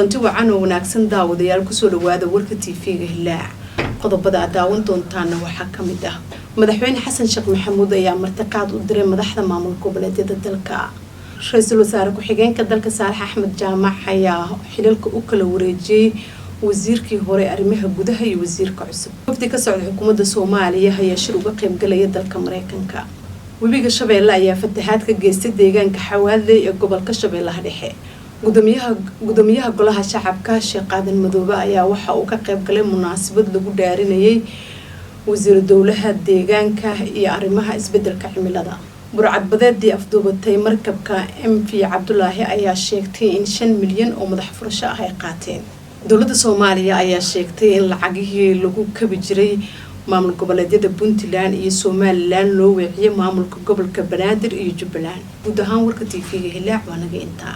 kulanti wacan oo wanaagsan daawadayaal ku soo dhawaada warka TV-ga Hilaac qodobada daawan doontaana waxa kamid ah madaxweyne Xasan Sheekh Maxamuud ayaa martiqaad u diray madaxda maamulka goboleedyada dalka ra'iisul wasaare ku-xigeenka dalka Saalax Axmed Jaamac ayaa xilalka u kala wareejiyay wasiirkii hore arrimaha gudaha iyo wasiirka cusub wafdi ka socda xukuumadda Soomaaliya ayaa shir uga qayb galaya dalka Mareykanka webiga Shabeelle ayaa fatahaad ka geystay deegaanka Xawaadle ee gobolka Shabeellaha Dhexe gudoomiyaha golaha shacabka Sheekh Aadan Madoobe ayaa waxa uu ka qayb galay munaasabad lagu dhaarinayay wasiir dowlaha deegaanka iyo arrimaha isbedelka cimilada burcad badeedii afduubatay markabka MV Cabdullaahi ayaa sheegtay in 5 milyan oo madax furasho ah ay qaateen dowladda Soomaaliya ayaa sheegtay in lacagihii lagu kabi jiray maamul goboleedyada Puntland iyo Somaliland loo weeciyay maamulka gobolka Banaadir iyo Jubbaland guud ahaan warka TV-ga Hilaac waa naga intaa